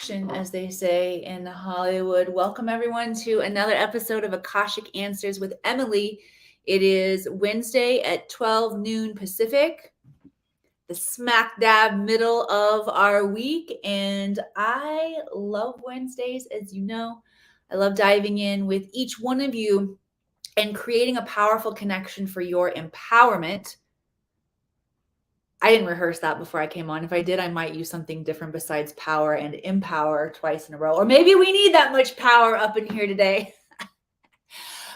action, as they say in Hollywood. Welcome, everyone, to another episode of Akashic Answers with Emily. It is Wednesday at 12 noon Pacific, the smack dab middle of our week. And I love Wednesdays, as you know. I love diving in with each one of you and creating a powerful connection for your empowerment. I didn't rehearse that before I came on. If I did, I might use something different besides power and empower twice in a row. Or maybe we need that much power up in here today.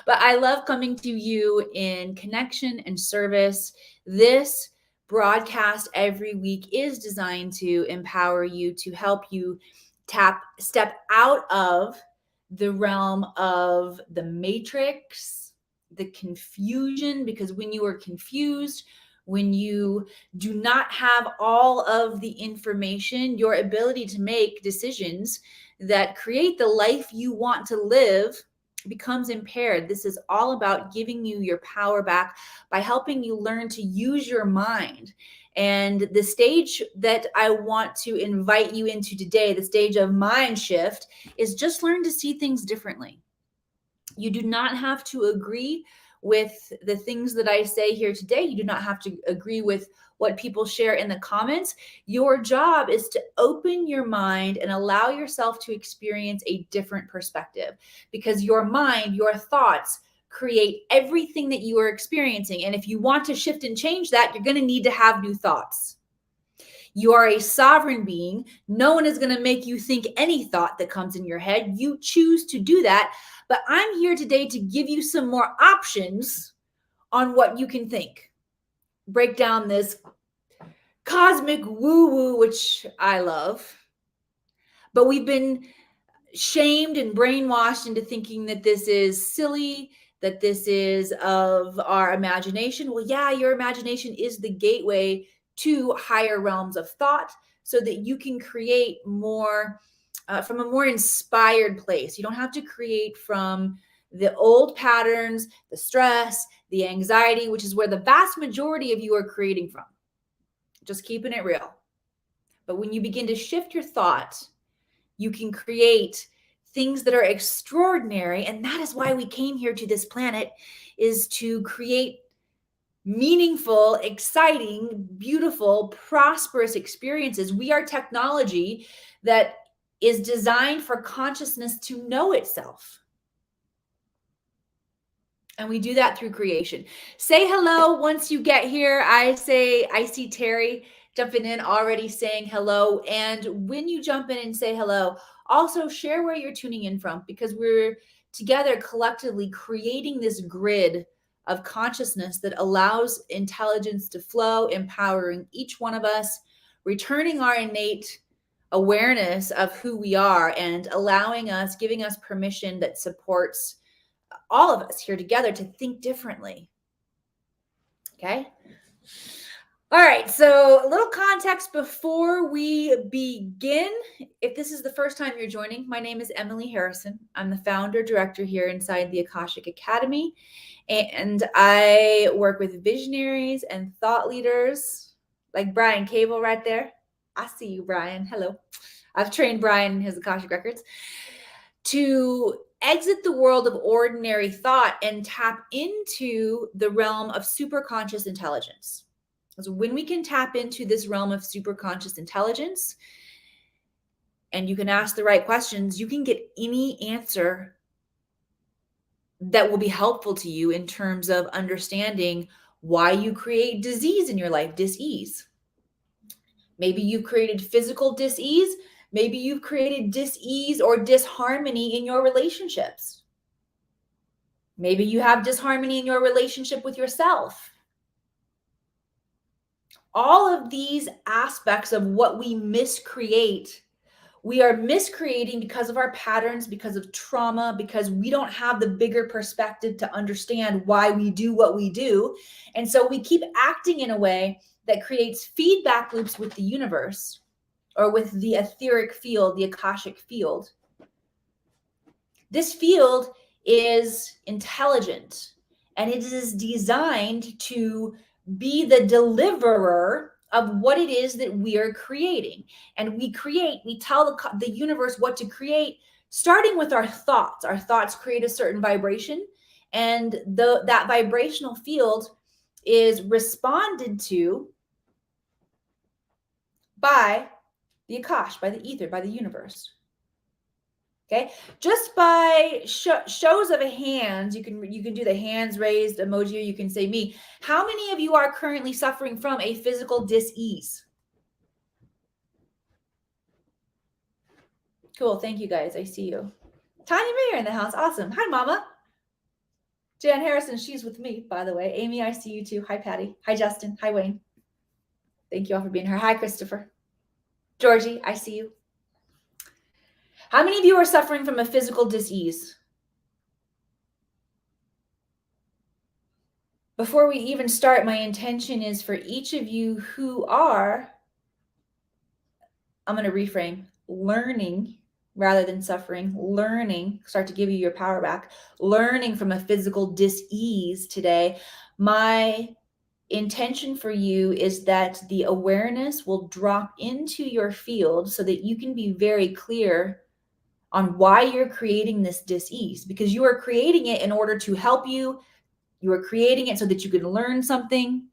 But I love coming to you in connection and service. This broadcast every week is designed to empower you, to help you step out of the realm of the matrix, the confusion, because when you are confused, when you do not have all of the information, your ability to make decisions that create the life you want to live becomes impaired. This is all about giving you your power back by helping you learn to use your mind. And the stage that I want to invite you into today, the stage of mind shift, is just learn to see things differently. You do not have to agree with the things that I say here today. You do not have to agree with what people share in the comments. Your job is to open your mind and allow yourself to experience a different perspective, because your mind, your thoughts create everything that you are experiencing. And if you want to shift and change that, you're going to need to have new thoughts. You are a sovereign being. No one is going to make you think any thought that comes in your head. You choose to do that. But I'm here today to give you some more options on what you can think. Break down this cosmic woo-woo, which I love. But we've been shamed and brainwashed into thinking that this is silly, that this is of our imagination. Well, yeah, your imagination is the gateway to higher realms of thought so that you can create more from a more inspired place. You don't have to create from the old patterns, the stress, the anxiety, which is where the vast majority of you are creating from. Just keeping it real. But when you begin to shift your thought, you can create things that are extraordinary. And that is why we came here to this planet, is to create meaningful, exciting, beautiful, prosperous experiences. We are technology that is designed for consciousness to know itself. And we do that through creation. Say hello once you get here. I see Terry jumping in already saying hello. And when you jump in and say hello, also share where you're tuning in from, because we're together collectively creating this grid of consciousness that allows intelligence to flow, empowering each one of us, returning our innate awareness of who we are, and allowing us, giving us permission that supports all of us here together to think differently. Okay. All right. So a little context before we begin. If this is the first time you're joining, my name is Emily Harrison. I'm the founder director here inside the Akashic Academy. And I work with visionaries and thought leaders like Brian Cable right there. I see you, Brian. Hello. I've trained Brian in his Akashic Records to exit the world of ordinary thought and tap into the realm of superconscious intelligence. So when we can tap into this realm of superconscious intelligence, and you can ask the right questions, you can get any answer that will be helpful to you in terms of understanding why you create disease in your life, dis-ease. Maybe you've created physical dis-ease. Maybe you've created dis-ease or disharmony in your relationships. Maybe you have disharmony in your relationship with yourself. All of these aspects of what we miscreate, we are miscreating because of our patterns, because of trauma, because we don't have the bigger perspective to understand why we do what we do. And so we keep acting in a way that creates feedback loops with the universe, or with the etheric field, the Akashic field. This field is intelligent, and it is designed to be the deliverer of what it is that we are creating. And we tell the universe what to create, starting with our thoughts. Our thoughts create a certain vibration, and that vibrational field is responded to by the Akash, by the ether, by the universe. Okay, just by shows of a hands, you can do the hands raised emoji, or you can say me. How many of you are currently suffering from a physical dis-ease? Cool, thank you guys. I see you. Tanya Mayer in the house. Awesome. Hi, Mama. Jan Harrison, she's with me, by the way. Amy, I see you too. Hi, Patty. Hi, Justin. Hi, Wayne. Thank you all for being here. Hi, Christopher. Georgie, I see you. How many of you are suffering from a physical dis-ease? Before we even start, my intention is for each of you who are, I'm going to reframe, learning rather than suffering, learning, start to give you your power back, learning from a physical dis-ease today. My intention for you is that the awareness will drop into your field so that you can be very clear on why you're creating this dis-ease, because you are creating it in order to help you. You are creating it so that you can learn something.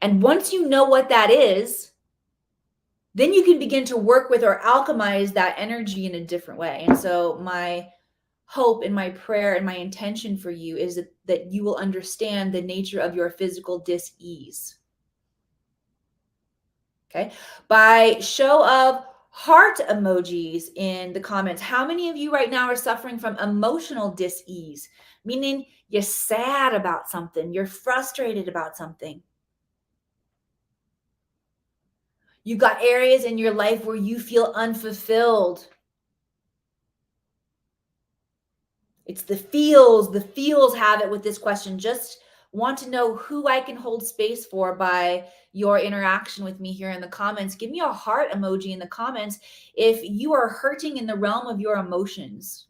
And once you know what that is, then you can begin to work with or alchemize that energy in a different way. And so my hope and my prayer and my intention for you is that you will understand the nature of your physical dis-ease. Okay. By show of heart emojis in the comments, how many of you right now are suffering from emotional dis-ease? Meaning you're sad about something, you're frustrated about something. You got areas in your life where you feel unfulfilled. It's the feels. The feels have it with this question. Just want to know who I can hold space for by your interaction with me here in the comments. Give me a heart emoji in the comments if you are hurting in the realm of your emotions.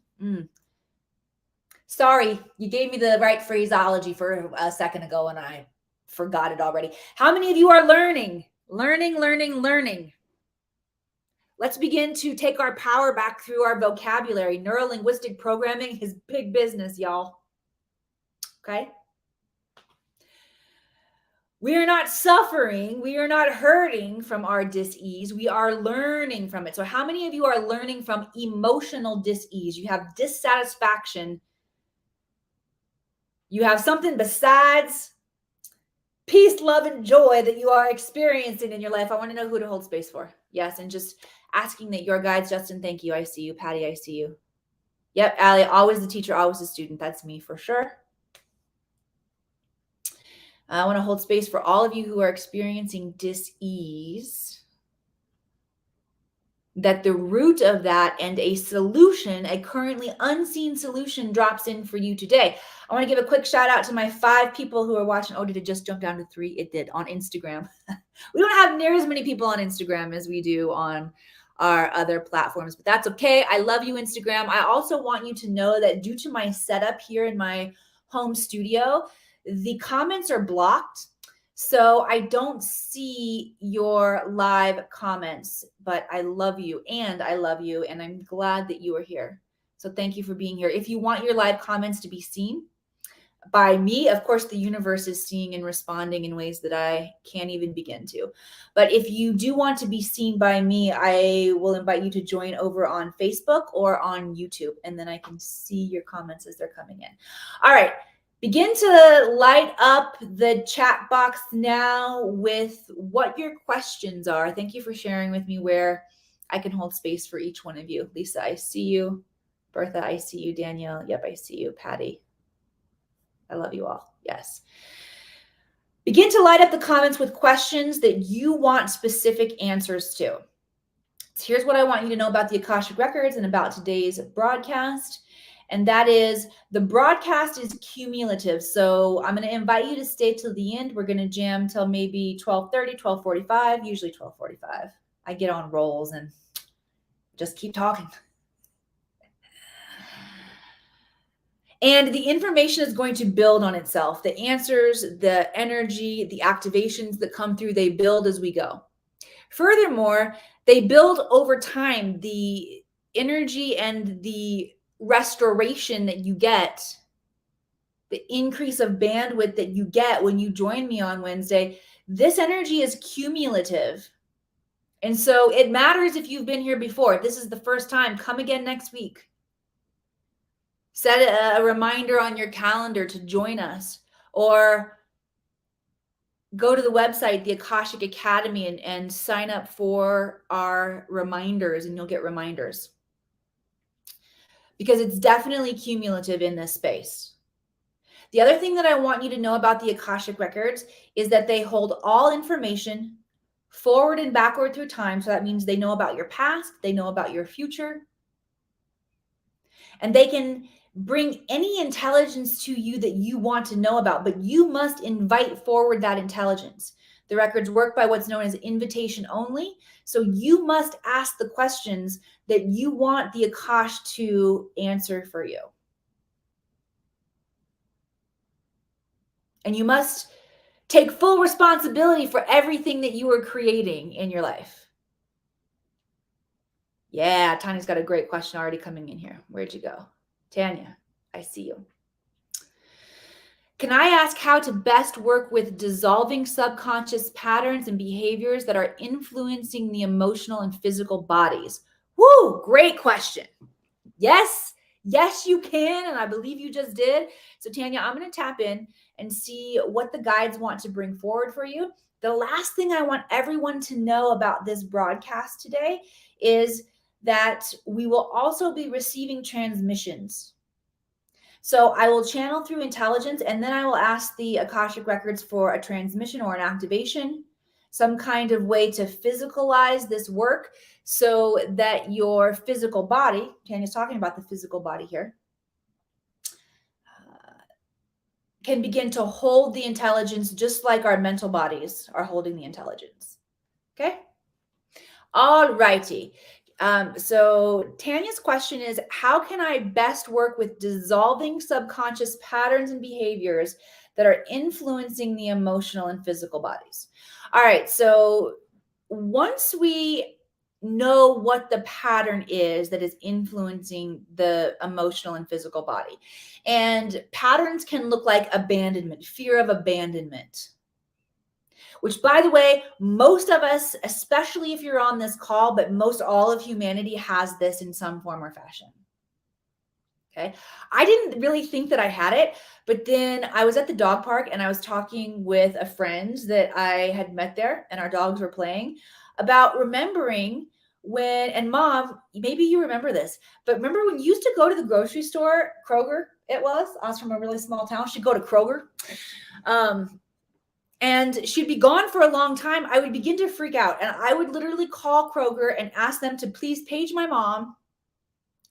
Sorry, you gave me the right phraseology for a second ago and I forgot it already. How many of you are learning? Learning. Let's begin to take our power back through our vocabulary. Neuro-linguistic programming is big business, y'all. Okay? We are not suffering. We are not hurting from our dis-ease. We are learning from it. So how many of you are learning from emotional dis-ease? You have dissatisfaction. You have something besides peace, love, and joy that you are experiencing in your life. I want to know who to hold space for. Yes, and just asking that your guides, Justin, thank you. I see you. Patty, I see you. Yep, Allie, always the teacher, always the student. That's me for sure. I want to hold space for all of you who are experiencing dis-ease, that the root of that and a solution, a currently unseen solution, drops in for you today. I want to give a quick shout out to my 5 people who are watching. Oh, did it just jump down to 3? It did, on Instagram. We don't have near as many people on Instagram as we do on our other platforms, but that's okay. I love you, Instagram. I also want you to know that due to my setup here in my home studio, the comments are blocked. So I don't see your live comments, but I love you and I'm glad that you are here. So thank you for being here. If you want your live comments to be seen by me, of course, the universe is seeing and responding in ways that I can't even begin to. But if you do want to be seen by me, I will invite you to join over on Facebook or on YouTube, and then I can see your comments as they're coming in. All right. Begin to light up the chat box now with what your questions are. Thank you for sharing with me where I can hold space for each one of you. Lisa, I see you. Bertha, I see you. Danielle, yep, I see you. Patty, I love you all. Yes. Begin to light up the comments with questions that you want specific answers to. So here's what I want you to know about the Akashic Records and about today's broadcast. And that is, the broadcast is cumulative. So I'm going to invite you to stay till the end. We're going to jam till maybe 12:30, 12:45, usually 12:45. I get on rolls and just keep talking. And the information is going to build on itself. The answers, the energy, the activations that come through, they build as we go. Furthermore, they build over time. The energy and the restoration that you get, the increase of bandwidth that you get when you join me on Wednesday, this energy is cumulative. And so it matters if you've been here before. If this is the first time, come again next week. Set a reminder on your calendar to join us, or go to the website, the Akashic Academy, and sign up for our reminders, and you'll get reminders. Because it's definitely cumulative in this space. The other thing that I want you to know about the Akashic Records is that they hold all information forward and backward through time. So that means they know about your past, they know about your future, and they can bring any intelligence to you that you want to know about, but you must invite forward that intelligence. The records work by what's known as invitation only. So you must ask the questions that you want the Akash to answer for you. And you must take full responsibility for everything that you are creating in your life. Yeah, Tanya's got a great question already coming in here. Where'd you go? Tanya, I see you. Can I ask how to best work with dissolving subconscious patterns and behaviors that are influencing the emotional and physical bodies? Woo, great question. Yes, you can, and I believe you just did. So Tanya, I'm going to tap in and see what the guides want to bring forward for you. The last thing I want everyone to know about this broadcast today is that we will also be receiving transmissions. So I will channel through intelligence, and then I will ask the Akashic Records for a transmission or an activation, some kind of way to physicalize this work so that your physical body, Tanya's talking about the physical body here, can begin to hold the intelligence just like our mental bodies are holding the intelligence. Okay? All righty. So Tanya's question is, how can I best work with dissolving subconscious patterns and behaviors that are influencing the emotional and physical bodies? All right. So once we know what the pattern is that is influencing the emotional and physical body, and patterns can look like abandonment, fear of abandonment, which, by the way, most of us, especially if you're on this call, but most all of humanity has this in some form or fashion. Okay. I didn't really think that I had it, but then I was at the dog park and I was talking with a friend that I had met there, and our dogs were playing, about remembering when, and Mom, maybe you remember this, but remember when you used to go to the grocery store, Kroger, I was from a really small town. She'd go to Kroger. And she'd be gone for a long time. I would begin to freak out, and I would literally call Kroger and ask them to please page my mom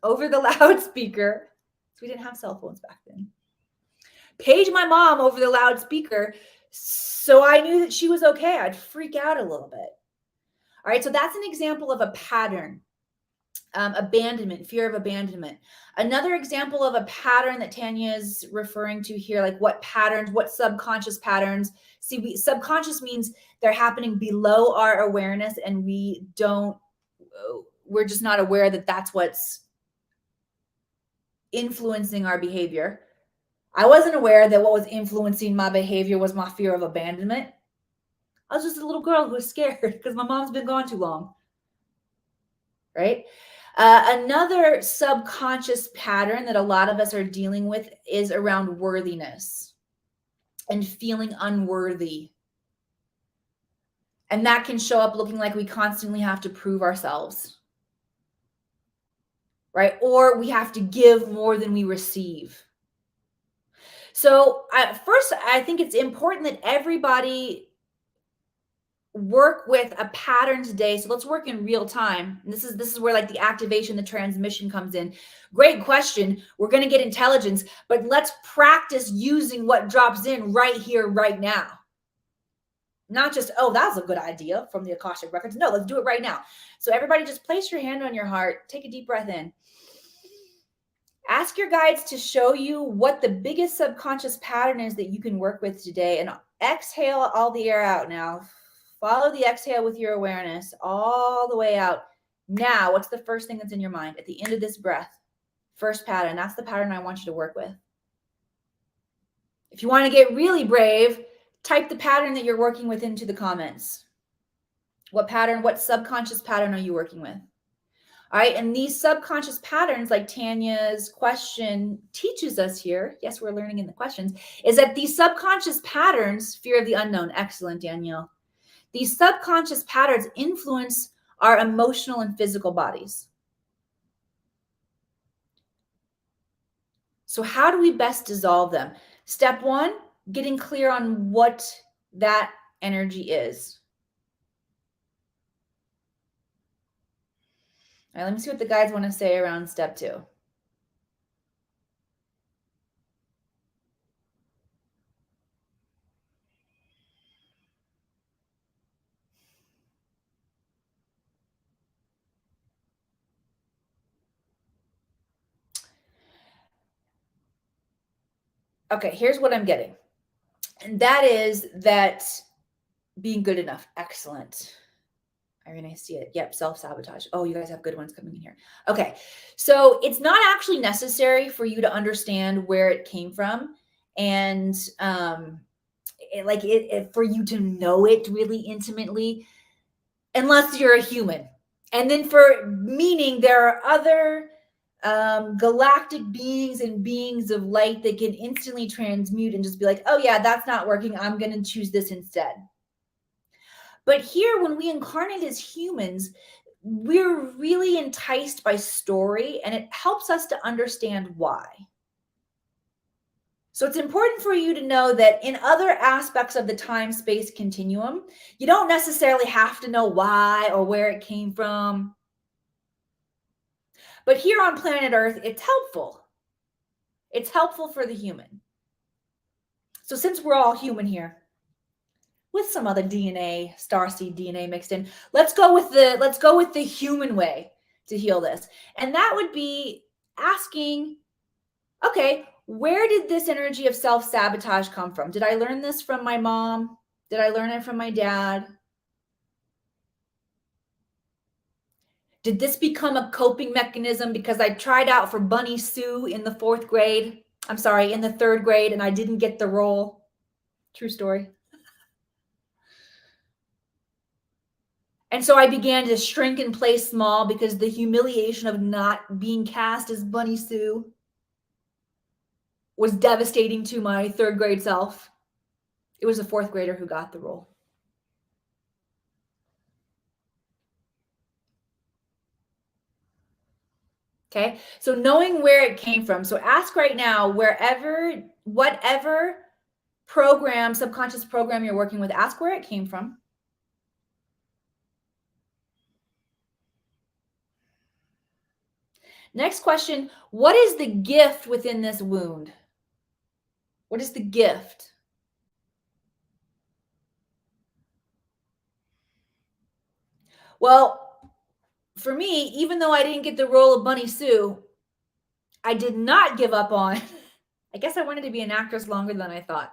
over the loudspeaker. So we didn't have cell phones back then. Page my mom over the loudspeaker so I knew that she was okay. I'd freak out a little bit. All right, so that's an example of a pattern. Abandonment, fear of abandonment. Another example of a pattern that Tanya is referring to here, like what patterns, what subconscious patterns. See, subconscious means they're happening below our awareness, and we're just not aware that that's what's influencing our behavior. I wasn't aware that what was influencing my behavior was my fear of abandonment. I was just a little girl who was scared because my mom's been gone too long. Right? Another subconscious pattern that a lot of us are dealing with is around worthiness and feeling unworthy. And that can show up looking like we constantly have to prove ourselves, right? Or we have to give more than we receive. So first, I think it's important that everybody work with a pattern today. So let's work in real time. And this is where like the activation, the transmission comes in. Great question. We're going to get intelligence, but let's practice using what drops in right here, right now. Not just, oh, that's a good idea from the Akashic Records. No, let's do it right now. So everybody just place your hand on your heart. Take a deep breath in. Ask your guides to show you what the biggest subconscious pattern is that you can work with today. And exhale all the air out now. Follow the exhale with your awareness all the way out. Now, what's the first thing that's in your mind at the end of this breath? First pattern. That's the pattern I want you to work with. If you want to get really brave, type the pattern that you're working with into the comments. What pattern, what subconscious pattern are you working with? All right, and these subconscious patterns, like Tanya's question teaches us here, yes, we're learning in the questions, is that these subconscious patterns, fear of the unknown, excellent, Danielle. These subconscious patterns influence our emotional and physical bodies. So how do we best dissolve them? Step one, getting clear on what that energy is. All right, let me see what the guides want to say around step two. Okay, here's what I'm getting. And that is that being good enough. Excellent. Irene, I see it. Yep, self-sabotage. Oh, you guys have good ones coming in here. Okay, so it's not actually necessary for you to understand where it came from, and for you to know it really intimately, unless you're a human. And then for meaning, there are other galactic beings and beings of light that can instantly transmute and just be like, oh yeah, that's not working. I'm going to choose this instead. But here, when we incarnate as humans, we're really enticed by story, and it helps us to understand why. So it's important for you to know that in other aspects of the time-space continuum, you don't necessarily have to know why or where it came from. But here on planet Earth, it's helpful. It's helpful for the human. So since we're all human here, with some other DNA, starseed DNA mixed in, let's go with the human way to heal this. And that would be asking, okay, where did this energy of self-sabotage come from? Did I learn this from my mom? Did I learn it from my dad? Did this become a coping mechanism because I tried out for Bunny Sue in the in the third grade, and I didn't get the role? True story. And so I began to shrink and play small because the humiliation of not being cast as Bunny Sue was devastating to my third grade self. It was a fourth grader who got the role. Okay, so knowing where it came from. So ask right now, whatever program, subconscious program you're working with, ask where it came from. Next question, what is the gift within this wound? What is the gift? Well, for me, even though I didn't get the role of Bunny Sue, I did not give up on, I guess I wanted to be an actress longer than I thought.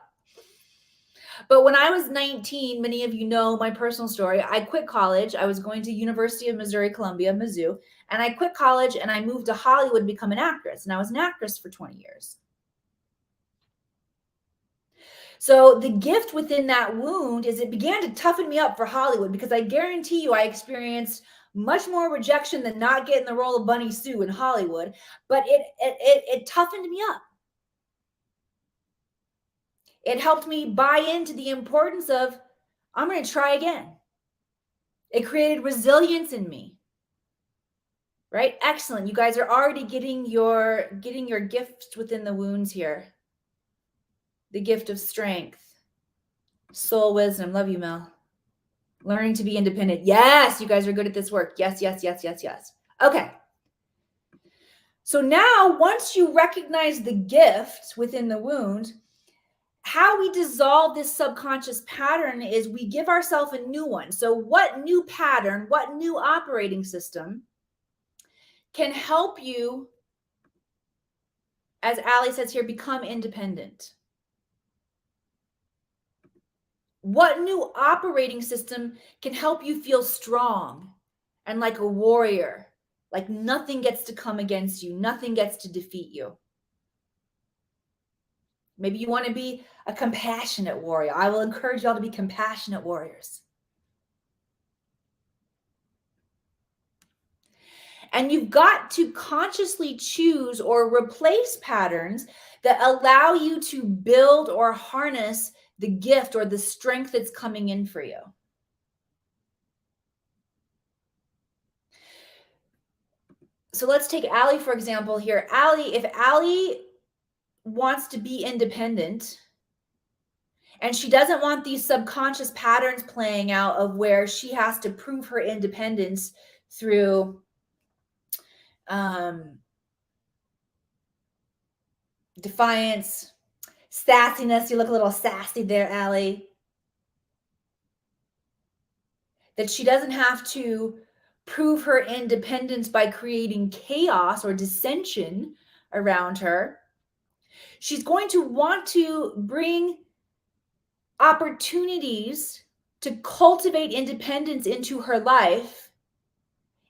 But when I was 19, many of you know my personal story. I quit college. I was going to University of Missouri, Columbia, Mizzou, and I quit college and I moved to Hollywood to become an actress. And I was an actress for 20 years. So the gift within that wound is it began to toughen me up for Hollywood, because I guarantee you I experienced much more rejection than not getting the role of Bunny Sue in Hollywood, but it toughened me up. It helped me buy into the importance of, I'm going to try again. It created resilience in me. Right? Excellent. You guys are already getting your gifts within the wounds here. The gift of strength, soul wisdom. Love you, Mel. Learning to be independent. Yes, you guys are good at this work. Yes, yes, yes, yes, yes. Okay. So now, once you recognize the gift within the wound, how we dissolve this subconscious pattern is we give ourselves a new one. So what new pattern, what new operating system can help you as Ali says here, become independent. What new operating system can help you feel strong and like a warrior? Like nothing gets to come against you, nothing gets to defeat you. Maybe you want to be a compassionate warrior. I will encourage y'all to be compassionate warriors. And you've got to consciously choose or replace patterns that allow you to build or harness the gift or the strength that's coming in for you. So let's take Allie, for example, here. Allie, if Allie wants to be independent and she doesn't want these subconscious patterns playing out of where she has to prove her independence through defiance, sassiness. You look a little sassy there, Allie. That she doesn't have to prove her independence by creating chaos or dissension around her. She's going to want to bring opportunities to cultivate independence into her life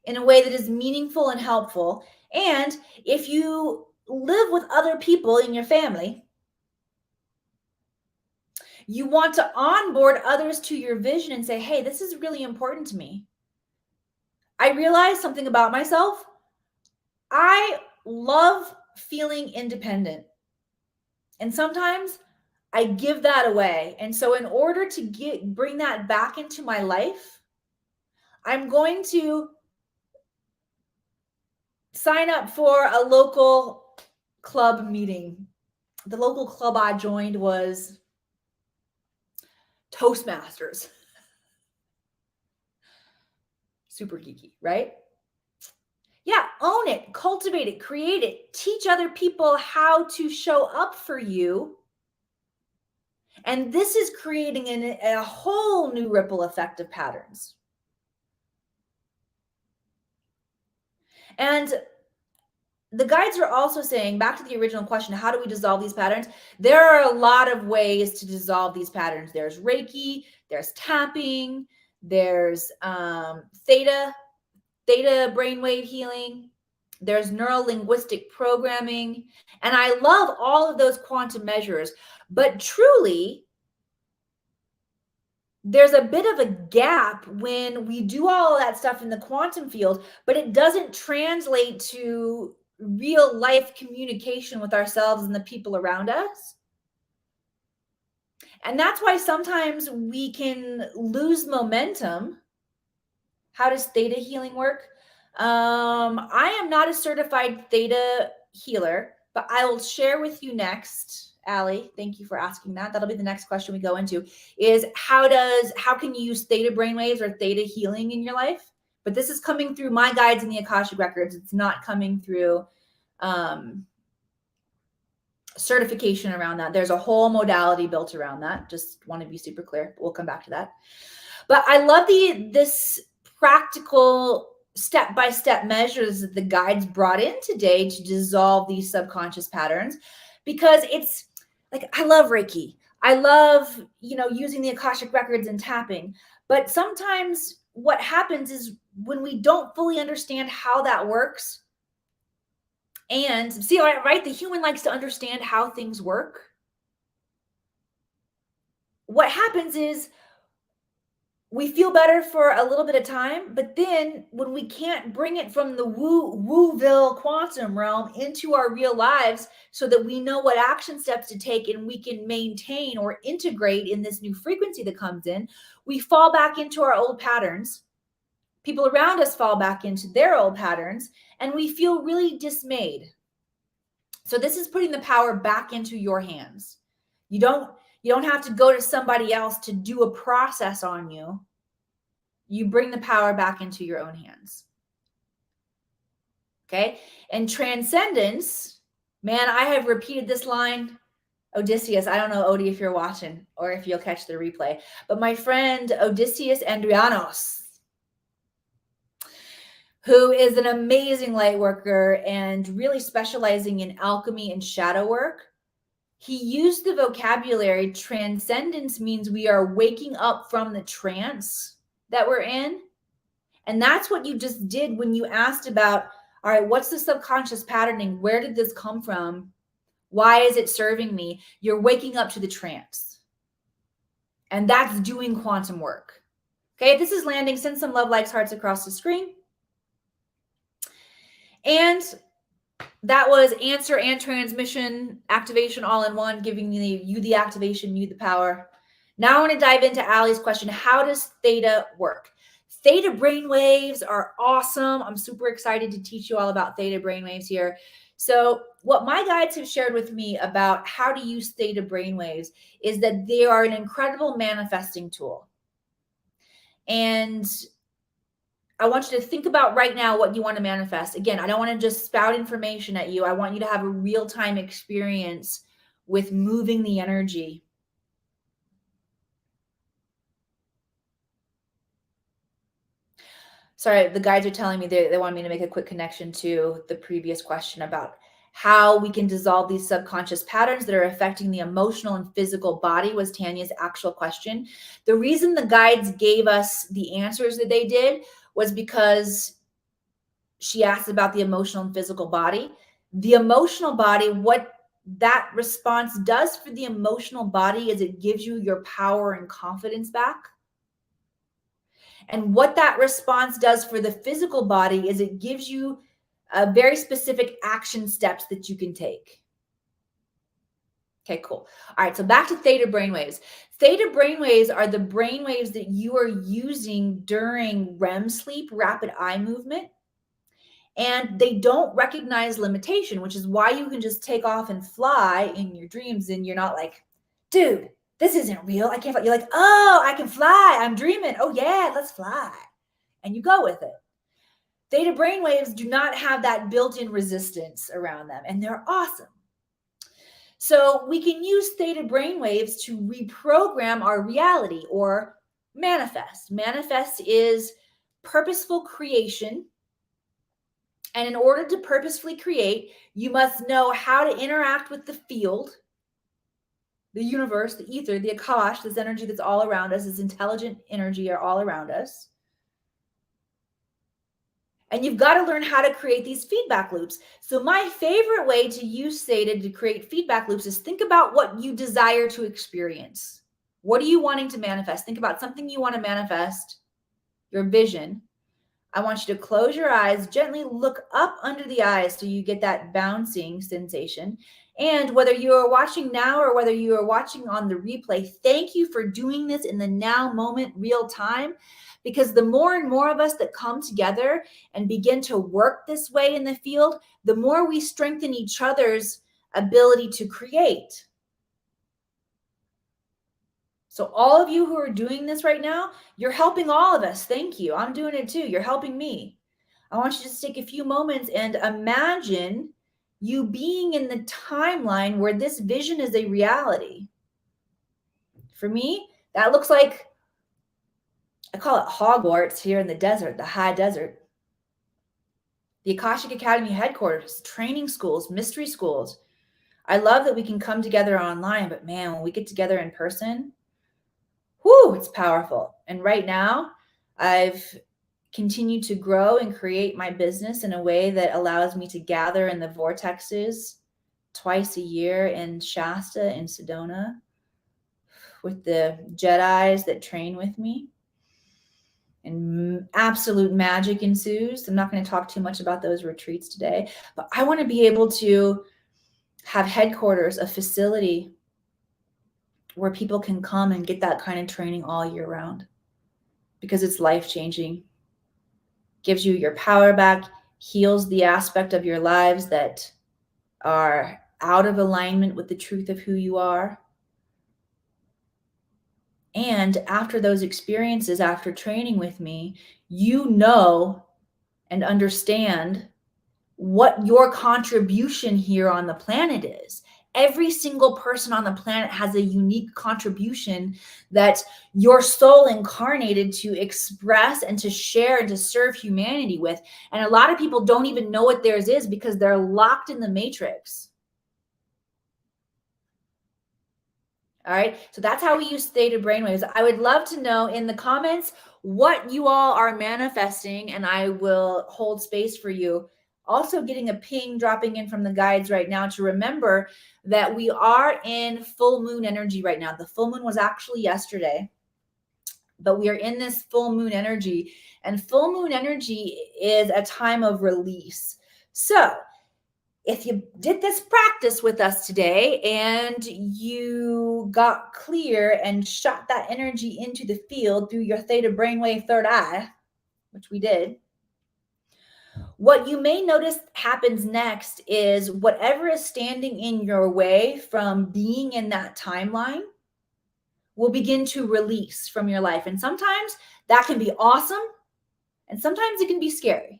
in a way that is meaningful and helpful. And if you live with other people in your family, you want to onboard others to your vision and say, hey, this is really important to me. I realized something about myself. I love feeling independent. And sometimes I give that away. And so in order to bring that back into my life, I'm going to sign up for a local club meeting. The local club I joined was Toastmasters. Super geeky, right? Yeah, own it, cultivate it, create it, teach other people how to show up for you. And this is creating a whole new ripple effect of patterns. And the guides are also saying, back to the original question, how do we dissolve these patterns? There are a lot of ways to dissolve these patterns. There's Reiki, there's tapping, there's theta brainwave healing, there's neuro-linguistic programming, and I love all of those quantum measures. But truly, there's a bit of a gap when we do all of that stuff in the quantum field, but it doesn't translate to real life communication with ourselves and the people around us. And that's why sometimes we can lose momentum. How does theta healing work? I am not a certified theta healer, but I will share with you next, Allie. Thank you for asking that. That'll be the next question we go into, is how can you use theta brainwaves or theta healing in your life? But this is coming through my guides in the Akashic Records. It's not coming through certification around that. There's a whole modality built around that. Just want to be super clear. We'll come back to that. But I love this practical step-by-step measures that the guides brought in today to dissolve these subconscious patterns, because it's like, I love Reiki. I love, using the Akashic Records and tapping. But sometimes what happens is when we don't fully understand how that works, and see, right, the human likes to understand how things work. What happens is we feel better for a little bit of time, but then when we can't bring it from the wooville quantum realm into our real lives so that we know what action steps to take and we can maintain or integrate in this new frequency that comes in, we fall back into our old patterns. People around us fall back into their old patterns, and we feel really dismayed. So this is putting the power back into your hands. You don't have to go to somebody else to do a process on you. You bring the power back into your own hands. Okay? And transcendence, man, I have repeated this line. Odysseus, I don't know, Odie, if you're watching or if you'll catch the replay, but my friend Odysseus Andrianos, who is an amazing light worker and really specializing in alchemy and shadow work. He used the vocabulary transcendence means we are waking up from the trance that we're in. And that's what you just did when you asked about, all right, what's the subconscious patterning? Where did this come from? Why is it serving me? You're waking up to the trance. And that's doing quantum work. Okay, if this is landing, send some love, likes, hearts across the screen. And that was answer and transmission activation all in one, giving you the activation, you the power. Now I want to dive into Allie's question. How does theta work? Theta brainwaves are awesome. I'm super excited to teach you all about theta brainwaves here. So what my guides have shared with me about how to use theta brainwaves is that they are an incredible manifesting tool. And I want you to think about right now what you want to manifest. Again, I don't want to just spout information at you. I want you to have a real-time experience with moving the energy. Sorry, the guides are telling me they want me to make a quick connection to the previous question about how we can dissolve these subconscious patterns that are affecting the emotional and physical body was Tanya's actual question. The reason the guides gave us the answers that they did was because she asked about the emotional and physical body. The emotional body, what that response does for the emotional body is it gives you your power and confidence back. And what that response does for the physical body is it gives you very specific action steps that you can take. Okay, cool. All right, so back to theta brainwaves. Theta brainwaves are the brainwaves that you are using during REM sleep, rapid eye movement. And they don't recognize limitation, which is why you can just take off and fly in your dreams. And you're not like, dude, this isn't real. I can't fly. You're like, oh, I can fly. I'm dreaming. Oh, yeah, let's fly. And you go with it. Theta brainwaves do not have that built-in resistance around them, and they're awesome. So we can use theta brainwaves to reprogram our reality or manifest. Manifest is purposeful creation. And in order to purposefully create, you must know how to interact with the field, the universe, the ether, the Akash, this energy that's all around us, this intelligent energy are all around us. And you've got to learn how to create these feedback loops. So my favorite way to use theta to create feedback loops is think about what you desire to experience. What are you wanting to manifest? Think about something you want to manifest, your vision. I want you to close your eyes, gently look up under the eyes so you get that bouncing sensation. And whether you are watching now or whether you are watching on the replay, thank you for doing this in the now moment, real time, because the more and more of us that come together and begin to work this way in the field, the more we strengthen each other's ability to create. So all of you who are doing this right now, you're helping all of us. Thank you. I'm doing it too. You're helping me. I want you to just take a few moments and imagine you being in the timeline where this vision is a reality. For me, that looks like, I call it Hogwarts here in the desert, the high desert. The Akashic Academy headquarters, training schools, mystery schools. I love that we can come together online, but man, when we get together in person, whoo, it's powerful. And right now, I've continued to grow and create my business in a way that allows me to gather in the vortexes twice a year in Shasta and Sedona with the Jedis that train with me. And absolute magic ensues. I'm not going to talk too much about those retreats today, but I want to be able to have headquarters, a facility where people can come and get that kind of training all year round because it's life-changing. Gives you your power back, heals the aspect of your lives that are out of alignment with the truth of who you are. And after those experiences, after training with me, you know and understand what your contribution here on the planet is. every single person on the planet has a unique contribution that your soul incarnated to express and to share and to serve humanity with. And a lot of people don't even know what theirs is because they're locked in the matrix. All right. So that's how we use theta brainwaves. I would love to know in the comments what you all are manifesting, and I will hold space for you. Also, getting a ping dropping in from the guides right now to remember that we are in full moon energy right now. The full moon was actually yesterday, but we are in this full moon energy, and full moon energy is a time of release. So, if you did this practice with us today and you got clear and shot that energy into the field through your theta brainwave third eye, which we did, what you may notice happens next is whatever is standing in your way from being in that timeline will begin to release from your life. And sometimes that can be awesome, and sometimes it can be scary.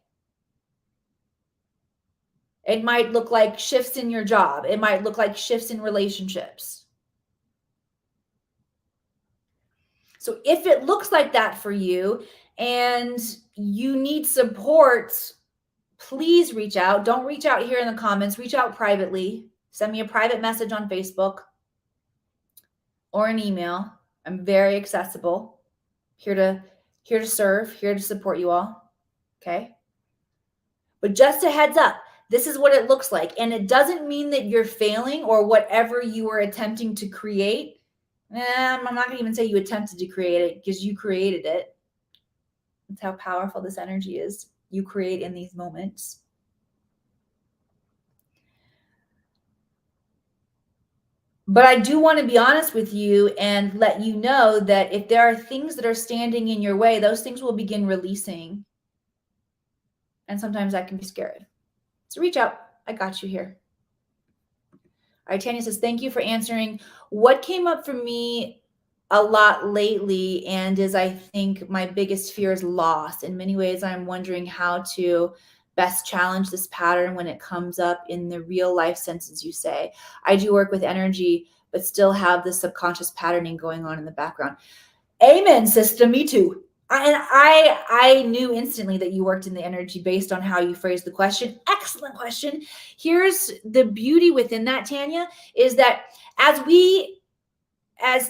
It might look like shifts in your job. It might look like shifts in relationships. So if it looks like that for you and you need support, please reach out. Don't reach out here in the comments. Reach out privately. Send me a private message on Facebook or an email. I'm very accessible. Here to serve, here to support you all. Okay? But just a heads up, this is what it looks like. And it doesn't mean that you're failing or whatever you are attempting to create. I'm not going to even say you attempted to create it because you created it. That's how powerful this energy is. You create in these moments. But I do want to be honest with you and let you know that if there are things that are standing in your way, those things will begin releasing. And sometimes that can be scary. So reach out. I got you here. All right, Tanya says, thank you for answering. What came up for me a lot lately and is, I think, my biggest fear is loss. In many ways, I'm wondering how to best challenge this pattern when it comes up in the real life sense, as you say. I do work with energy, but still have the subconscious patterning going on in the background. Amen, sister. Me too. I knew instantly that you worked in the energy based on how you phrased the question. Excellent question. Here's the beauty within that, Tanya, is that as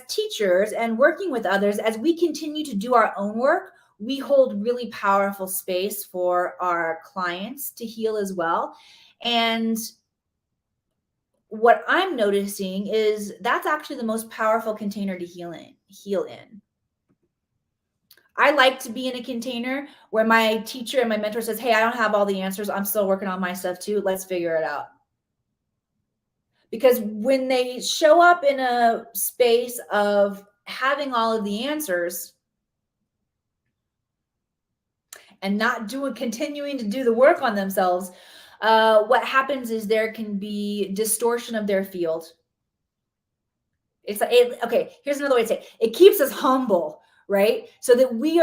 teachers and working with others, as we continue to do our own work, we hold really powerful space for our clients to heal as well. And what I'm noticing is that's actually the most powerful container to heal in. I like to be in a container where my teacher and my mentor says, hey, I don't have all the answers. I'm still working on my stuff too. Let's figure it out. Because when they show up in a space of having all of the answers and not continuing to do the work on themselves, what happens is there can be distortion of their field. It's like, okay, here's another way to say it. It keeps us humble, right? So that we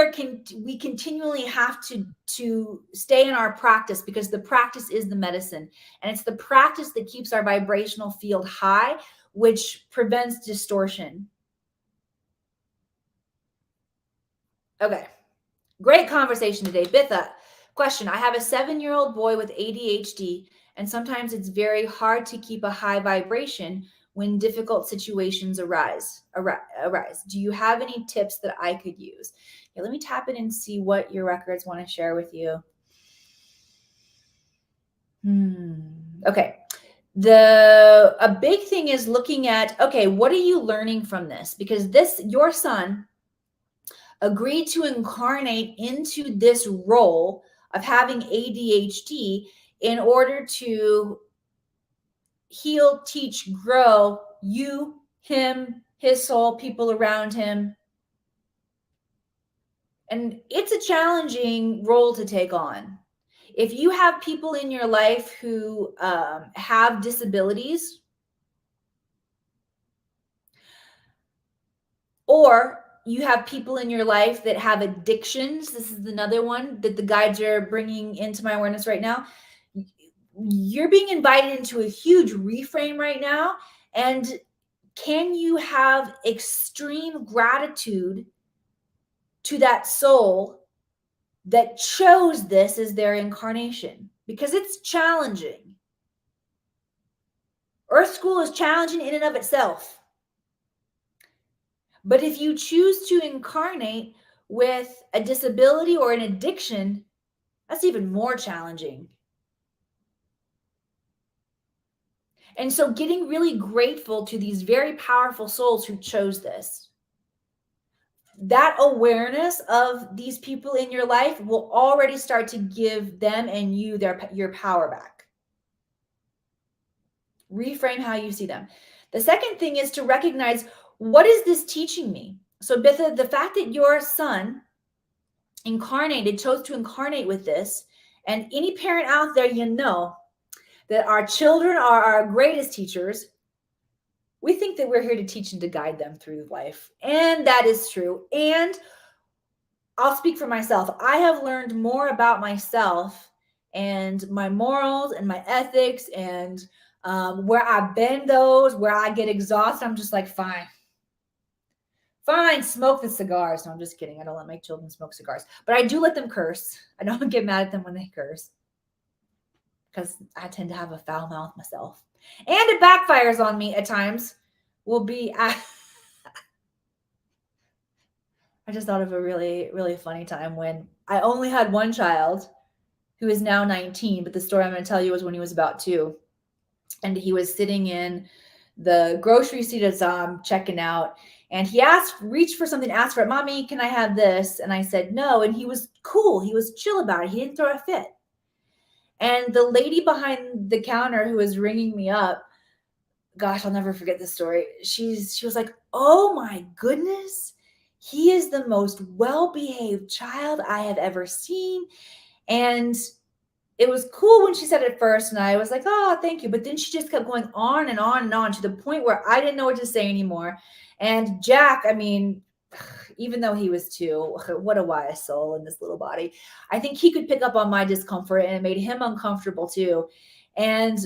continually have to stay in our practice, because the practice is the medicine, and it's the practice that keeps our vibrational field high, which prevents distortion. Okay, great conversation today. Bitha, question. I have a 7-year-old boy with ADHD, and sometimes it's very hard to keep a high vibration when difficult situations arise. Do you have any tips that I could use? Yeah, let me tap in and see what your records want to share with you. Okay. A big thing is looking at, okay, what are you learning from this? Because your son agreed to incarnate into this role of having ADHD in order to heal, teach, grow you, him, his soul, people around him. And it's a challenging role to take on. If you have people in your life who have disabilities, or you have people in your life that have addictions, this is another one that the guides are bringing into my awareness right now. you're being invited into a huge reframe right now. And can you have extreme gratitude to that soul that chose this as their incarnation? Because it's challenging. Earth School is challenging in and of itself. But if you choose to incarnate with a disability or an addiction, that's even more challenging. And so getting really grateful to these very powerful souls who chose this. That awareness of these people in your life will already start to give them and you your power back. Reframe how you see them. The second thing is to recognize, what is this teaching me? So Bitha, the fact that your son chose to incarnate with this, and any parent out there, you know that our children are our greatest teachers. We think that we're here to teach and to guide them through life. And that is true. And I'll speak for myself. I have learned more about myself and my morals and my ethics and where I bend those, where I get exhausted. I'm just like, fine, smoke the cigars. No, I'm just kidding. I don't let my children smoke cigars, but I do let them curse. I don't get mad at them when they curse because I tend to have a foul mouth myself. And it backfires on me at times. I just thought of a really, really funny time when I only had one child who is now 19, but the story I'm going to tell you was when he was about 2. And he was sitting in the grocery seat as I'm checking out. And he reached for something, asked for it. Mommy, can I have this? And I said no. And he was cool. He was chill about it. He didn't throw a fit. And the lady behind the counter who was ringing me up, gosh, I'll never forget this story. She was like, oh my goodness, he is the most well-behaved child I have ever seen. And it was cool when she said it first, and I was like, oh, thank you. But then she just kept going on and on and on to the point where I didn't know what to say anymore. And Jack, I mean, even though he was 2, what a wise soul in this little body. I think he could pick up on my discomfort, and it made him uncomfortable too. And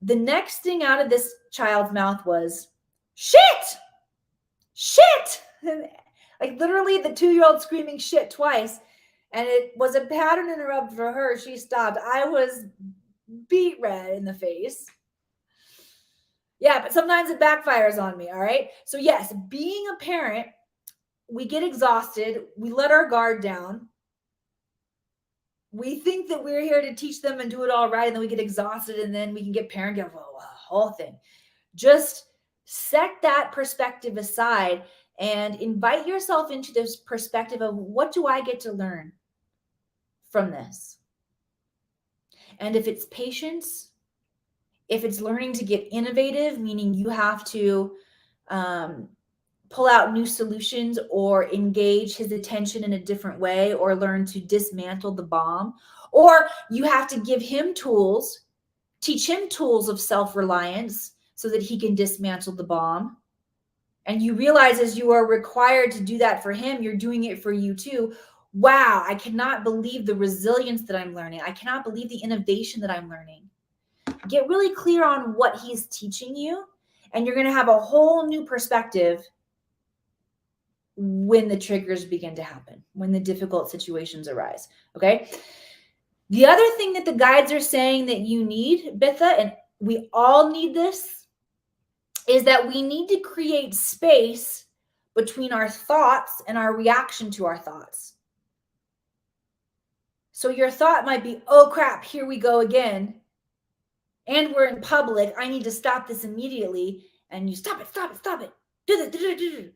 the next thing out of this child's mouth was, shit. Like literally the 2-year-old screaming shit twice. And it was a pattern interrupt for her. She stopped. I was beet red in the face. Yeah, but sometimes it backfires on me, all right? So yes, being a parent, we get exhausted. We let our guard down. We think that we're here to teach them and do it all right, and then we get exhausted, and then we can get parent guilt, the whole thing. Just set that perspective aside and invite yourself into this perspective of, what do I get to learn from this? And if it's patience, if it's learning to get innovative, meaning you have to pull out new solutions or engage his attention in a different way, or learn to dismantle the bomb, or you have to give him tools, teach him tools of self-reliance so that he can dismantle the bomb. And you realize as you are required to do that for him, you're doing it for you too. Wow, I cannot believe the resilience that I'm learning. I cannot believe the innovation that I'm learning. Get really clear on what he's teaching you, and you're going to have a whole new perspective when the triggers begin to happen, when the difficult situations arise. Okay. The other thing that the guides are saying that you need, Bitha, and we all need this, is that we need to create space between our thoughts and our reaction to our thoughts. So your thought might be, oh crap, here we go again. And we're in public. I need to stop this immediately. And you stop it. Do.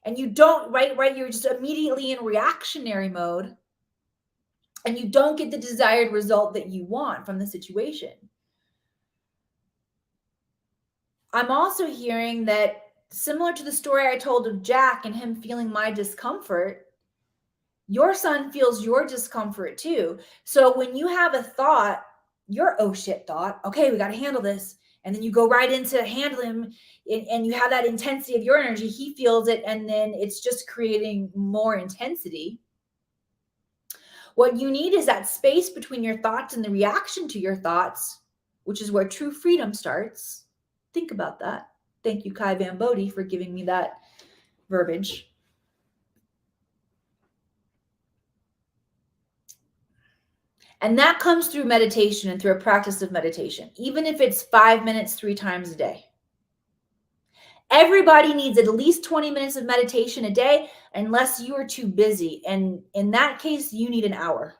And you don't, right? You're just immediately in reactionary mode. And you don't get the desired result that you want from the situation. I'm also hearing that, similar to the story I told of Jack and him feeling my discomfort, your son feels your discomfort too. So when you have a thought, your oh shit thought, okay, we got to handle this. And then you go right into handle him, and you have that intensity of your energy. He feels it, and then it's just creating more intensity. What you need is that space between your thoughts and the reaction to your thoughts which is where true freedom starts. Think about that. Thank you, Kai Van Bodie, for giving me that verbiage. And that comes through meditation and through a practice of meditation, even if it's 5 minutes 3 times a day. Everybody needs at least 20 minutes of meditation a day, unless you are too busy. And in that case, you need an hour.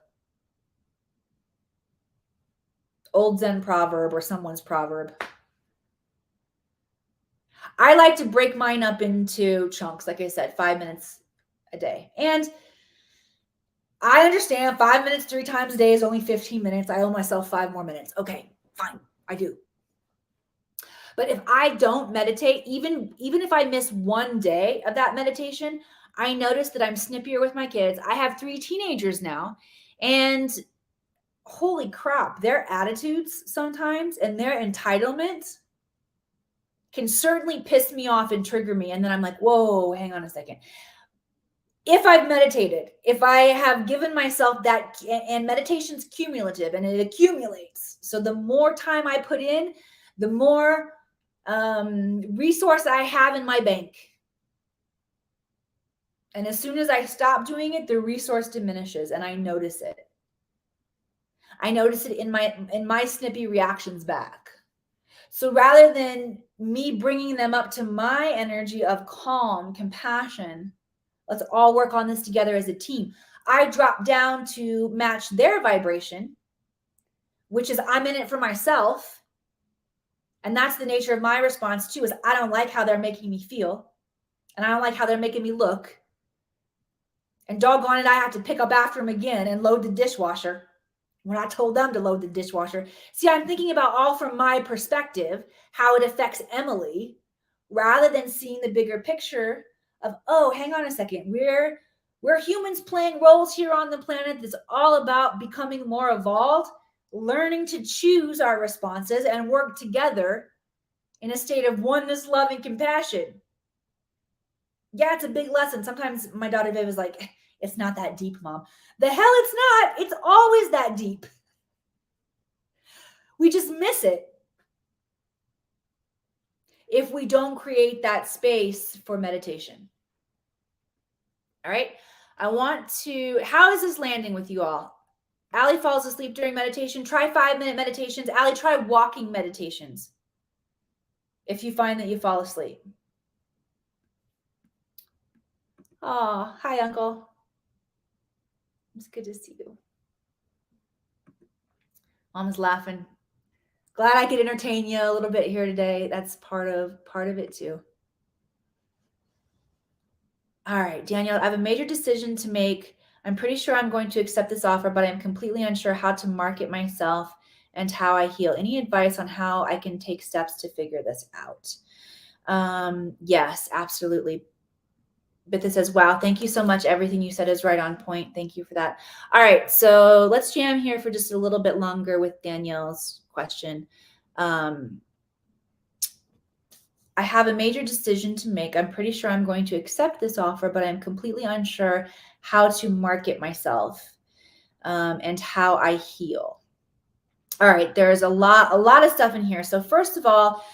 Old Zen proverb or someone's proverb. I like to break mine up into chunks, like I said, 5 minutes a day. And I understand 5 minutes 3 times a day is only 15 minutes. I owe myself 5 more minutes. Okay, fine. I do. But if I don't meditate, even if I miss one day of that meditation, I notice that I'm snippier with my kids. I have 3 teenagers now, and holy crap, their attitudes sometimes and their entitlement can certainly piss me off and trigger me. And then I'm like, whoa, hang on a second. If I've meditated, if I have given myself that, and meditation's cumulative and it accumulates. So the more time I put in, the more resource I have in my bank. And as soon as I stop doing it, the resource diminishes, and I notice it. I notice it in my snippy reactions back. So rather than me bringing them up to my energy of calm, compassion, let's all work on this together as a team, I drop down to match their vibration, which is I'm in it for myself. And that's the nature of my response too, is I don't like how they're making me feel. And I don't like how they're making me look. And doggone it, I have to pick up after them again and load the dishwasher when I told them to load the dishwasher. See, I'm thinking about all from my perspective, how it affects Emily, rather than seeing the bigger picture of, oh, hang on a second. We're humans playing roles here on the planet that's all about becoming more evolved, learning to choose our responses and work together in a state of oneness, love, and compassion. Yeah, it's a big lesson. Sometimes my daughter Viv is like, it's not that deep, Mom. The hell it's not. It's always that deep. We just miss it if we don't create that space for meditation. All right. How is this landing with you all? Allie falls asleep during meditation. Try 5-minute meditations. Allie, try walking meditations if you find that you fall asleep. Oh, hi, Uncle. It's good to see you. Mom is laughing. Glad I could entertain you a little bit here today. That's part of it too. All right, Danielle, I have a major decision to make. I'm pretty sure I'm going to accept this offer, but I'm completely unsure how to market myself and how I heal. Any advice on how I can take steps to figure this out? Yes, absolutely. Bitha says, wow, thank you so much. Everything you said is right on point. Thank you for that. All right, so let's jam here for just a little bit longer with Danielle's question. I have a major decision to make. I'm pretty sure I'm going to accept this offer, but I'm completely unsure how to market myself and how I heal. All right, there's a lot of stuff in here. So first of all,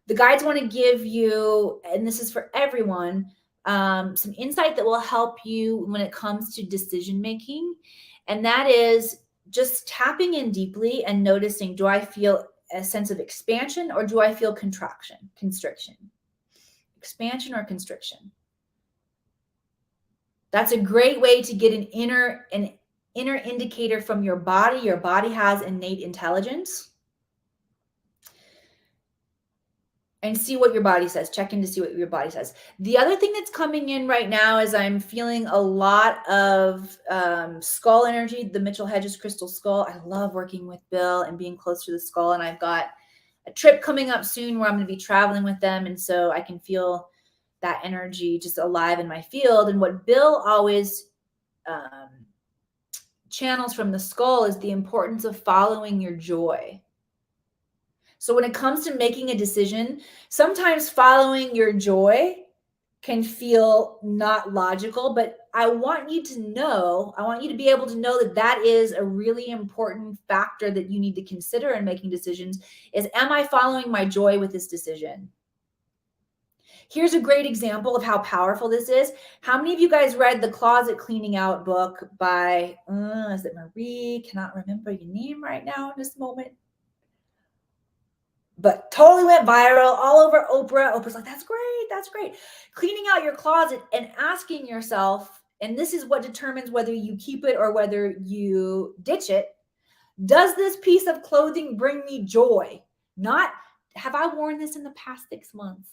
the guides want to give you, and this is for everyone, some insight that will help you when it comes to decision making. And that is just tapping in deeply and noticing, do I feel a sense of expansion or do I feel constriction? Expansion or constriction? That's a great way to get an inner indicator from your body. Your body has innate intelligence. And see what your body says. Check in to see what your body says. The other thing that's coming in right now is I'm feeling a lot of skull energy, the Mitchell Hedges crystal skull. I love working with Bill and being close to the skull. And I've got a trip coming up soon where I'm going to be traveling with them. And so I can feel that energy just alive in my field. And what Bill always channels from the skull is the importance of following your joy. So when it comes to making a decision, sometimes following your joy can feel not logical, but I want you to be able to know that that is a really important factor that you need to consider in making decisions is, am I following my joy with this decision? Here's a great example of how powerful this is. How many of you guys read the Closet Cleaning Out book by, is it Marie? Cannot remember your name right now in this moment. But totally went viral all over Oprah. Oprah's like, that's great. That's great. Cleaning out your closet and asking yourself, and this is what determines whether you keep it or whether you ditch it. Does this piece of clothing bring me joy? Not, have I worn this in the past 6 months?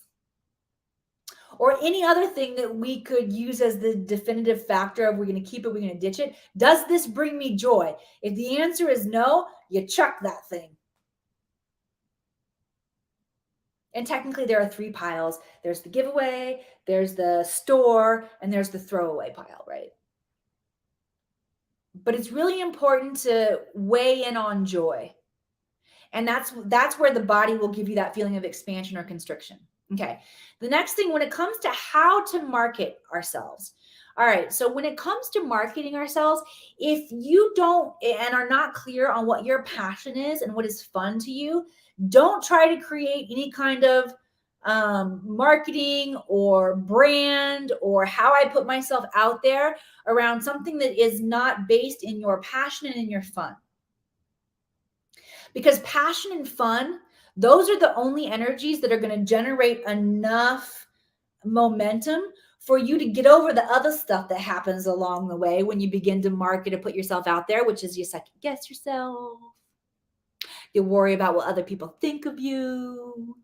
Or any other thing that we could use as the definitive factor of we're going to keep it, we're going to ditch it. Does this bring me joy? If the answer is no, you chuck that thing. And technically there are 3 piles. There's the giveaway, there's the store, and there's the throwaway pile, right? But it's really important to weigh in on joy. And that's where the body will give you that feeling of expansion or constriction. Okay. The next thing, when it comes to how to market ourselves. All right. So when it comes to marketing ourselves, if you don't and are not clear on what your passion is and what is fun to you, don't try to create any kind of marketing or brand or how I put myself out there around something that is not based in your passion and in your fun. Because passion and fun, those are the only energies that are going to generate enough momentum for you to get over the other stuff that happens along the way when you begin to market and put yourself out there, which is you second guess yourself. You worry about what other people think of you.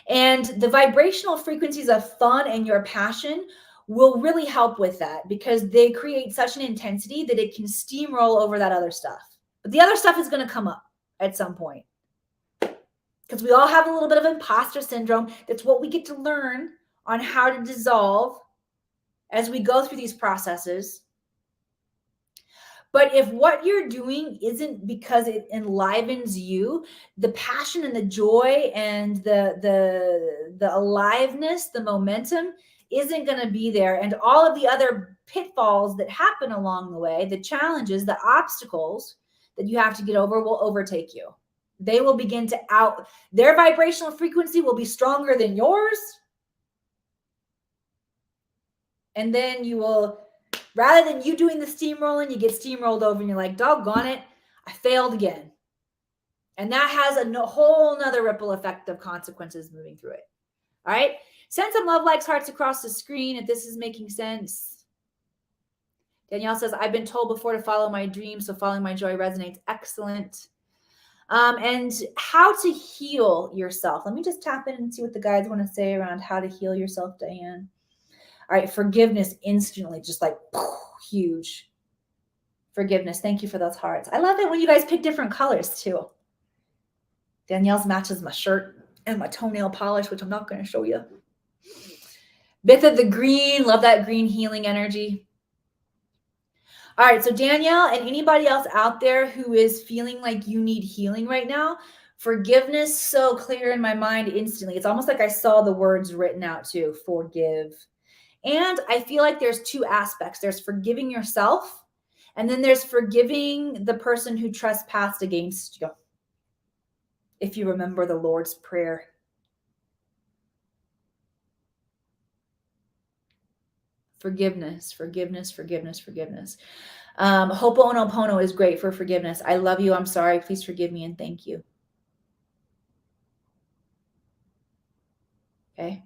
And the vibrational frequencies of fun and your passion will really help with that because they create such an intensity that it can steamroll over that other stuff. But the other stuff is going to come up at some point. Because we all have a little bit of imposter syndrome. That's what we get to learn on how to dissolve as we go through these processes. But if what you're doing isn't because it enlivens you, the passion and the joy and the aliveness, the momentum isn't going to be there. And all of the other pitfalls that happen along the way, the challenges, the obstacles that you have to get over will overtake you. They will begin to their vibrational frequency will be stronger than yours. And then you will, rather than you doing the steamrolling, you get steamrolled over and you're like, doggone it, I failed again. And that has a whole nother ripple effect of consequences moving through it. All right. Send some love, likes, hearts across the screen if this is making sense. Danielle says, I've been told before to follow my dreams, so following my joy resonates. Excellent. And how to heal yourself. Let me just tap in and see what the guides want to say around how to heal yourself, Diane. All right, forgiveness instantly, just like huge. Forgiveness. Thank you for those hearts. I love it when you guys pick different colors too. Danielle's matches my shirt and my toenail polish, which I'm not going to show you. Bitha, the green. Love that green healing energy. All right, so Danielle and anybody else out there who is feeling like you need healing right now, forgiveness so clear in my mind instantly. It's almost like I saw the words written out too, forgive. And I feel like there's 2 aspects. There's forgiving yourself, and then there's forgiving the person who trespassed against you. If you remember the Lord's Prayer. Forgiveness, forgiveness, forgiveness, forgiveness. Ho'oponopono is great for forgiveness. I love you. I'm sorry. Please forgive me and thank you. Okay.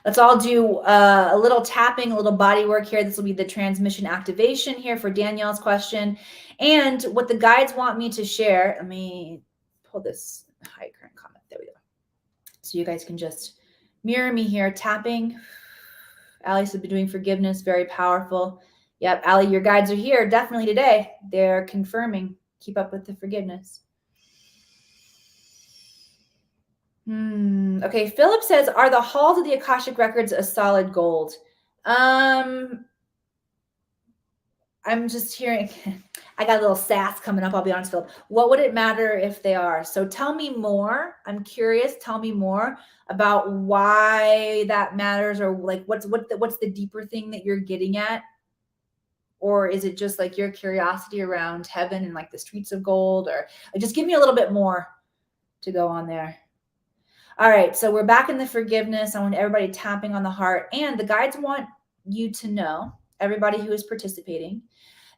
Let's all do a little tapping, a little body work here. This will be the transmission activation here for Danielle's question. And what the guides want me to share, let me pull this high current comment. There we go. So you guys can just mirror me here, tapping. Alice has been doing forgiveness, very powerful. Yep, Ali, your guides are here definitely today. They're confirming. Keep up with the forgiveness. Okay, Philip says, are the halls of the Akashic Records a solid gold? I I'm just hearing, I got a little sass coming up, I'll be honest, Phil. What would it matter if they are? So tell me more. I'm curious. Tell me more about why that matters, or like what's the deeper thing that you're getting at? Or is it just like your curiosity around heaven and like the streets of gold? Or just give me a little bit more to go on there. All right, so we're back in the forgiveness. I want everybody tapping on the heart. And the guides want you to know, everybody who is participating,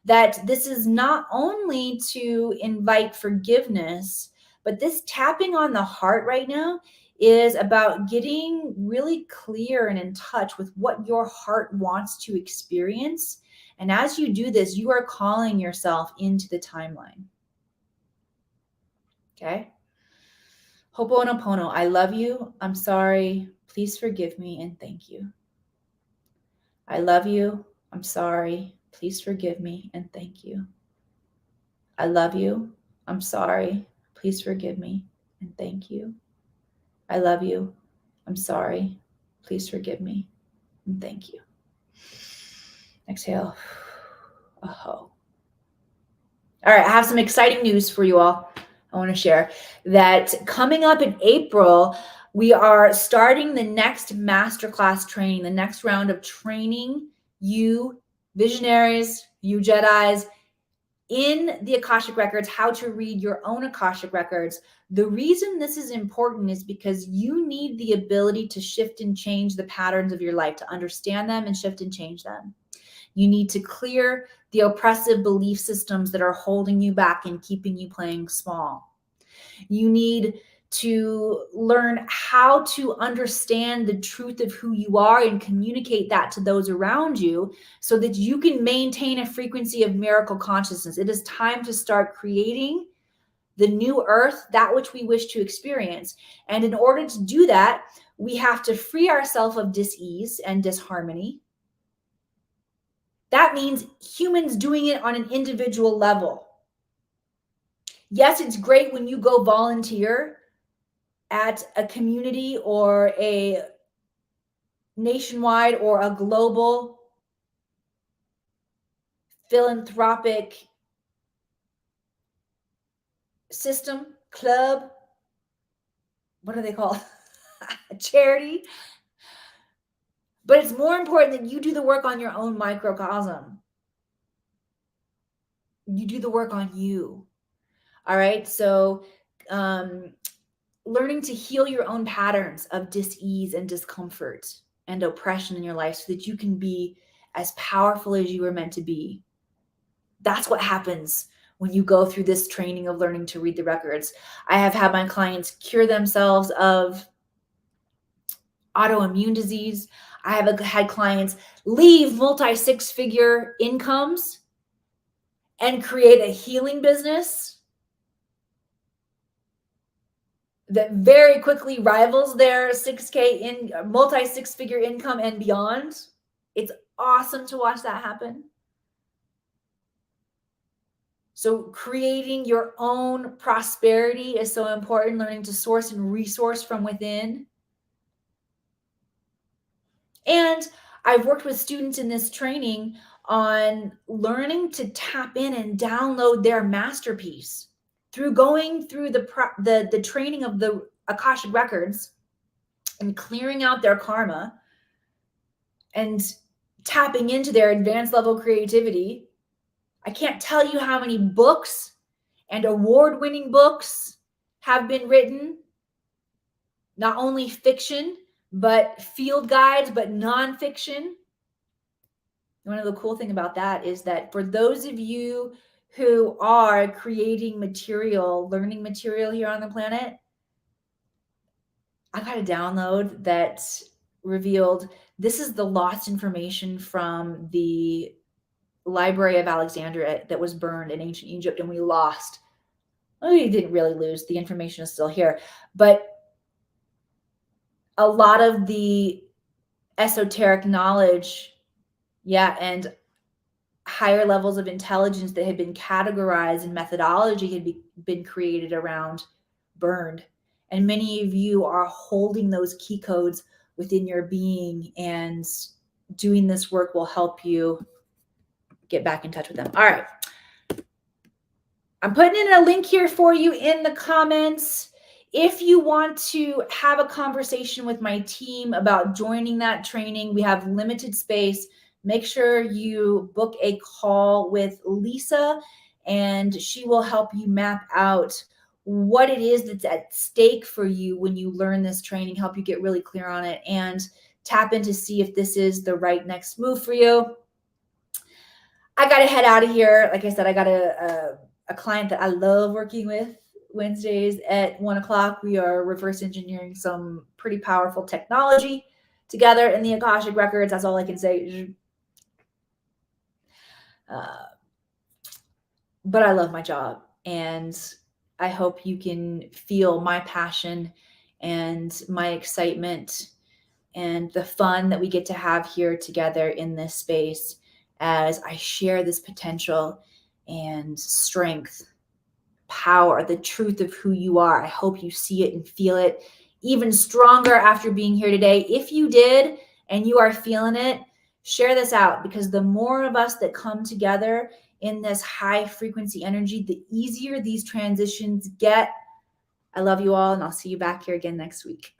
that this is not only to invite forgiveness, but this tapping on the heart right now is about getting really clear and in touch with what your heart wants to experience. And as you do this, you are calling yourself into the timeline. Okay? Ho'oponopono, I love you. I'm sorry. Please forgive me and thank you. I love you. I'm sorry. Please forgive me and thank you. I love you. I'm sorry. Please forgive me and thank you. I love you. I'm sorry. Please forgive me and thank you. Exhale. Oh. All right, I have some exciting news for you all. I want to share that coming up in April, we are starting the next masterclass training, the next round of training you visionaries, you Jedis, in the Akashic Records, how to read your own Akashic Records. The reason this is important is because you need the ability to shift and change the patterns of your life, to understand them and shift and change them. You need to clear the oppressive belief systems that are holding you back and keeping you playing small. You need to learn how to understand the truth of who you are and communicate that to those around you so that you can maintain a frequency of miracle consciousness. It is time to start creating the new earth, that which we wish to experience. And in order to do that, we have to free ourselves of dis-ease and disharmony. That means humans doing it on an individual level. Yes, it's great when you go volunteer at a community or a nationwide or a global philanthropic system, club, what are they called? A charity. But it's more important that you do the work on your own microcosm. You do the work on you. All right. So, learning to heal your own patterns of dis-ease and discomfort and oppression in your life so that you can be as powerful as you were meant to be. That's what happens when you go through this training of learning to read the records. I have had my clients cure themselves of autoimmune disease. I have had clients leave multi-six-figure incomes and create a healing business that very quickly rivals their 6K in multi-six-figure income and beyond. It's awesome to watch that happen. So creating your own prosperity is so important, learning to source and resource from within. And I've worked with students in this training on learning to tap in and download their masterpiece through going through the training of the Akashic Records and clearing out their karma and tapping into their advanced level creativity. I can't tell you how many books and award-winning books have been written, not only fiction, but field guides, but nonfiction. One of the cool thing about that is that for those of you who are creating material, learning material here on the planet, I got a download that revealed this is the lost information from the Library of Alexandria that was burned in ancient Egypt, and we lost. Well, we didn't really lose. The information is still here. But a lot of the esoteric knowledge, and higher levels of intelligence that had been categorized and methodology had been created around burned. And many of you are holding those key codes within your being, and doing this work will help you get back in touch with them. All right. I'm putting in a link here for you in the comments. If you want to have a conversation with my team about joining that training, we have limited space. Make sure you book a call with Lisa, and she will help you map out what it is that's at stake for you when you learn this training, help you get really clear on it, and tap in to see if this is the right next move for you. I got to head out of here. Like I said, I got a client that I love working with. Wednesdays at 1:00. We are reverse engineering some pretty powerful technology together in the Akashic Records. That's all I can say. But I love my job, and I hope you can feel my passion and my excitement and the fun that we get to have here together in this space as I share this potential and strength, power, the truth of who you are. I hope you see it and feel it even stronger after being here today. If you did and you are feeling it, share this out, because the more of us that come together in this high frequency energy, the easier these transitions get. I love you all, and I'll see you back here again next week.